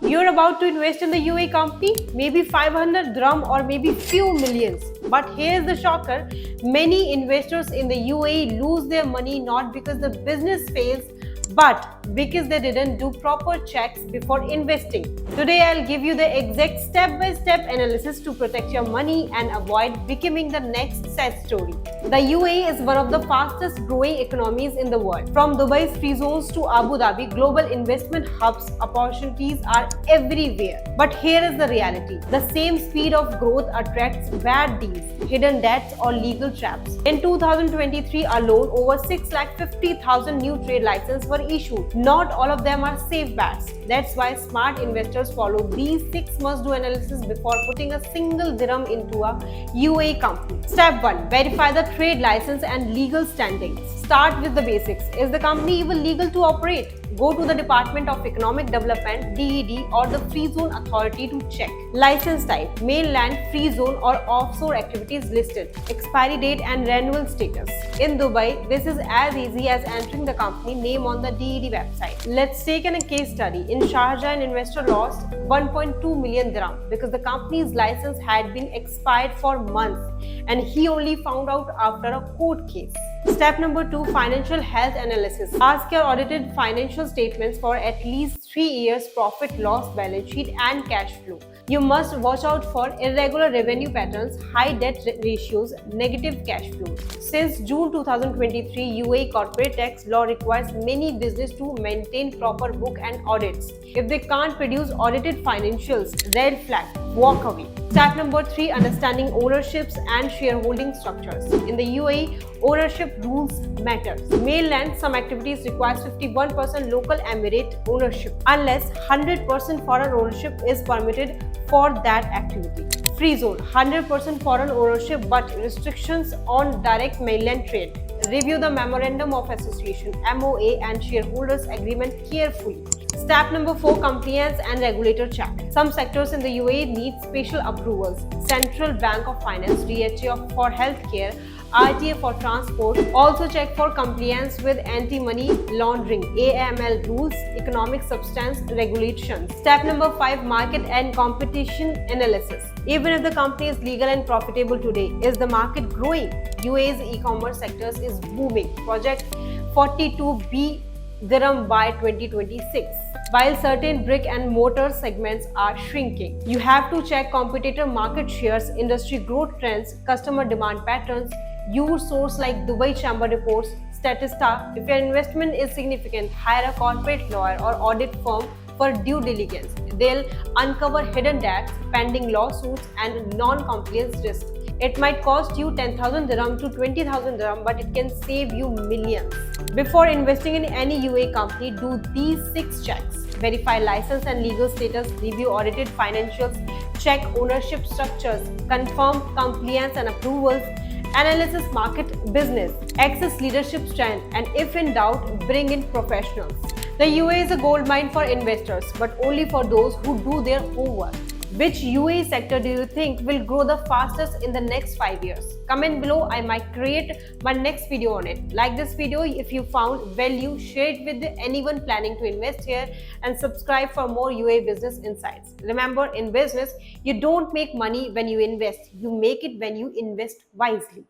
You're about to invest in the UAE company, maybe 500 dirham or maybe few millions. But here's the shocker. Many investors in the UAE lose their money not because the business fails, but because they didn't do proper checks before investing. Today I'll give you the exact step-by-step analysis to protect your money and avoid becoming the next sad story. The UAE is one of the fastest growing economies in the world. From Dubai's free zones to Abu Dhabi, global investment hubs, opportunities are everywhere. But here is the reality. The same speed of growth attracts bad deals, hidden debts or legal traps. In 2023 alone, over 650,000 new trade licenses were issued. Not all of them are safe bets. That's why smart investors follow these 6 must-do analysis before putting a single dirham into a UAE company. Step 1. Verify the trade license and legal standings. Start with the basics. Is the company even legal to operate? Go to the Department of Economic Development (DED) or the Free Zone Authority to check. License type: mainland, free zone or offshore activities listed. Expiry date and renewal status. In Dubai, this is as easy as entering the company name on the DED website. Let's take a case study. In Sharjah, an investor lost 1.2 million dirham because the company's license had been expired for months and he only found out after a court case. Step number 2. Financial health analysis. Ask your audited financial statements for at least 3 years profit loss balance sheet and cash flow. You must watch out for irregular revenue patterns, high debt ratios, negative cash flows. Since June 2023, UAE corporate tax law requires many businesses to maintain proper book and audits. If they can't produce audited financials, red flag, walk away. Step number 3. Understanding ownerships and shareholding structures. In the UAE, ownership rules matter. Mainland, some activities requires 51% local emirate ownership unless 100% foreign ownership is permitted for that activity. Free zone, 100% foreign ownership but restrictions on direct mainland trade. Review the Memorandum of Association (MOA) and shareholders agreement carefully. Step number 4. Compliance and regulator check. Some sectors in the UAE need special approvals. Central Bank of Finance (DHA) for healthcare, RTA for transport. Also check for compliance with anti-money laundering (AML) rules, economic substance regulations. Step number 5. Market and competition analysis. Even if the company is legal and profitable today, is the market growing? UAE's e-commerce sectors is booming. Project 42B dirham by 2026. While certain brick and mortar segments are shrinking, you have to check competitor market shares, industry growth trends, customer demand patterns. Use source like Dubai Chamber reports, Statista. If your investment is significant, hire a corporate lawyer or audit firm for due diligence. They'll uncover hidden debts, pending lawsuits, and non-compliance risks. It might cost you 10,000 dirham to 20,000 dirham, but it can save you millions. Before investing in any UAE company, do these 6 checks. Verify license and legal status, review audited financials, check ownership structures, confirm compliance and approvals, analysis market business, access leadership strength, and if in doubt, bring in professionals. The UAE is a goldmine for investors, but only for those who do their homework. Which UAE sector do you think will grow the fastest in the next 5 years? Comment below, I might create my next video on it. Like this video if you found value, share it with anyone planning to invest here, and subscribe for more UAE business insights. Remember, in business, you don't make money when you invest, you make it when you invest wisely.